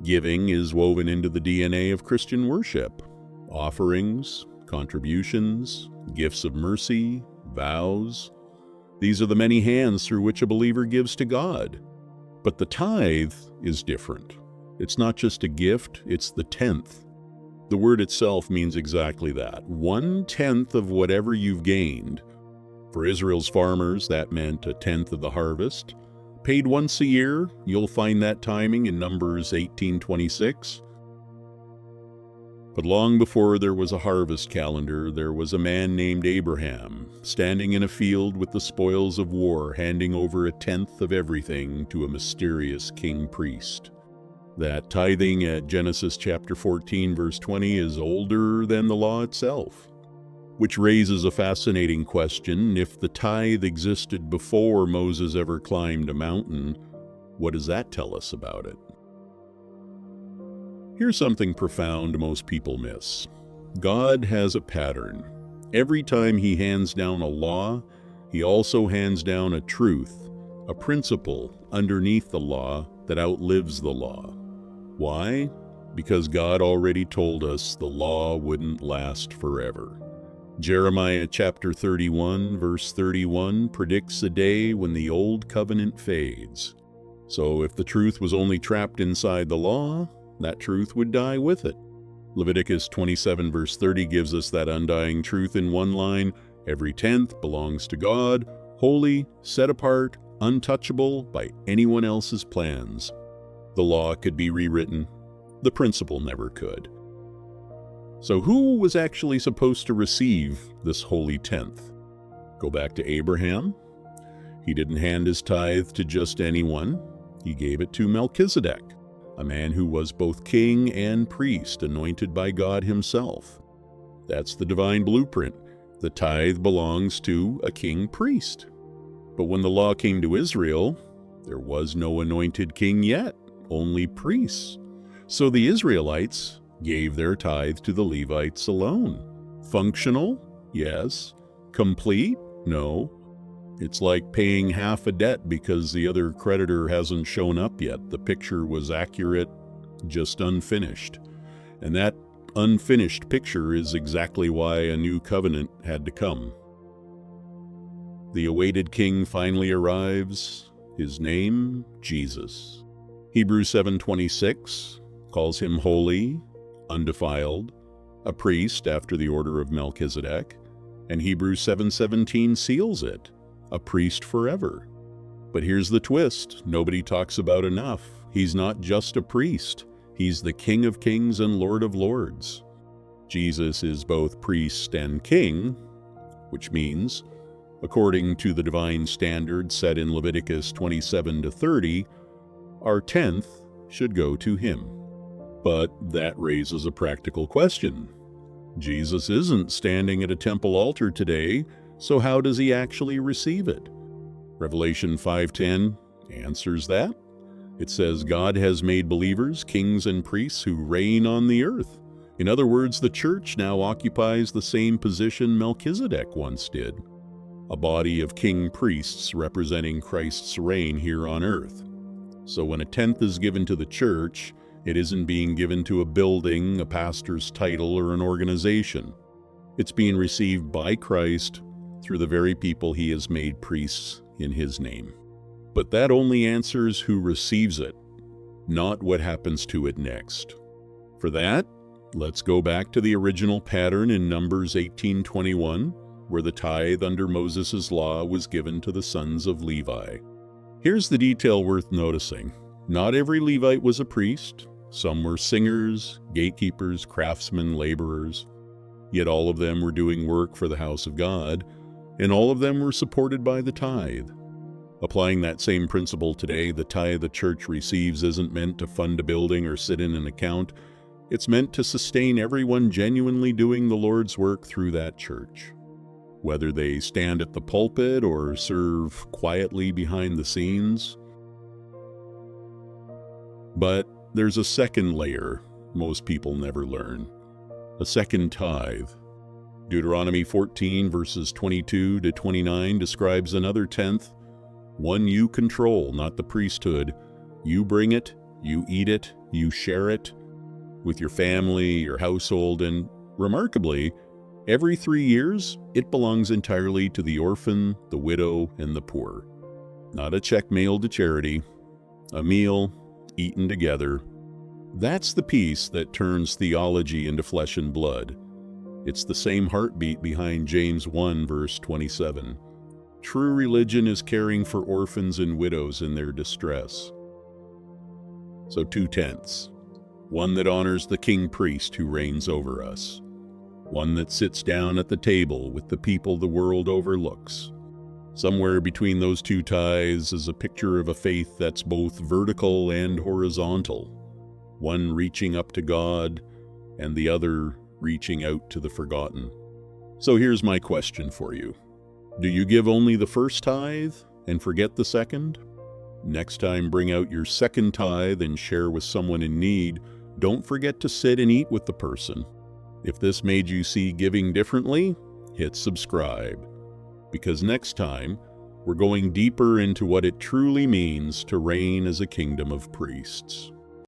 Giving is woven into the DNA of Christian worship. Offerings, contributions, gifts of mercy, vows. These are the many hands through which a believer gives to God. But the tithe is different. It's not just a gift, it's the tenth. The word itself means exactly that, 1/10 of whatever you've gained. For Israel's farmers, that meant a tenth of the harvest. Paid once a year, you'll find that timing in Numbers 18:26. But long before there was a harvest calendar, there was a man named Abraham, standing in a field with the spoils of war, handing over 1/10 of everything to a mysterious king priest. That tithing at Genesis chapter 14, verse 20 is older than the law itself, which raises a fascinating question. If the tithe existed before Moses ever climbed a mountain, what does that tell us about it? Here's something profound most people miss. God has a pattern. Every time he hands down a law, he also hands down a truth, a principle underneath the law that outlives the law. Why? Because God already told us the law wouldn't last forever. Jeremiah chapter 31, verse 31 predicts a day when the old covenant fades. So if the truth was only trapped inside the law, that truth would die with it. Leviticus 27, verse 30 gives us that undying truth in one line: every tenth belongs to God, holy, set apart, untouchable by anyone else's plans. The law could be rewritten. The principle never could. So who was actually supposed to receive this holy tenth? Go back to Abraham. He didn't hand his tithe to just anyone. He gave it to Melchizedek, a man who was both king and priest, anointed by God himself. That's the divine blueprint. The tithe belongs to a king priest. But when the law came to Israel, there was no anointed king yet, only priests. So the Israelites gave their tithe to the Levites alone. Functional? Yes. Complete? No. It's like paying half a debt because the other creditor hasn't shown up yet. The picture was accurate, just unfinished. And that unfinished picture is exactly why a new covenant had to come. The awaited king finally arrives. His name, Jesus. Hebrews 7:26 calls him holy, undefiled, a priest after the order of Melchizedek, and Hebrews 7:17 seals it, a priest forever. But here's the twist nobody talks about enough. He's not just a priest. He's the King of Kings and Lord of Lords. Jesus is both priest and king, which means, according to the divine standard set in Leviticus 27-30, our tenth should go to him. But that raises a practical question. Jesus isn't standing at a temple altar today, so how does he actually receive it? Revelation 5:10 answers that. It says God has made believers kings and priests who reign on the earth. In other words, the church now occupies the same position Melchizedek once did, a body of king priests representing Christ's reign here on earth. So when a tenth is given to the church, it isn't being given to a building, a pastor's title, or an organization. It's being received by Christ through the very people he has made priests in his name. But that only answers who receives it, not what happens to it next. For that, let's go back to the original pattern in Numbers 18:21, where the tithe under Moses' law was given to the sons of Levi. Here's the detail worth noticing. Not every Levite was a priest. Some were singers, gatekeepers, craftsmen, laborers. Yet all of them were doing work for the house of God, and all of them were supported by the tithe. Applying that same principle today, the tithe the church receives isn't meant to fund a building or sit in an account. It's meant to sustain everyone genuinely doing the Lord's work through that church. Whether they stand at the pulpit or serve quietly behind the scenes. But there's a second layer most people never learn, a second tithe. Deuteronomy 14 verses 22-29 describes another tenth, one you control, not the priesthood. You bring it You eat it, you share it with your family, your household, and remarkably, every 3 years, it belongs entirely to the orphan, the widow, and the poor. Not a check mailed to charity, a meal eaten together. That's the piece that turns theology into flesh and blood. It's the same heartbeat behind James 1, verse 27. True religion is caring for orphans and widows in their distress. So 2/10. One that honors the king priest who reigns over us. One that sits down at the table with the people the world overlooks. Somewhere between those two tithes is a picture of a faith that's both vertical and horizontal. One reaching up to God, and the other reaching out to the forgotten. So here's my question for you. Do you give only the first tithe and forget the second? Next time, bring out your second tithe and share with someone in need. Don't forget to sit and eat with the person. If this made you see giving differently, hit subscribe. Because next time, we're going deeper into what it truly means to reign as a kingdom of priests.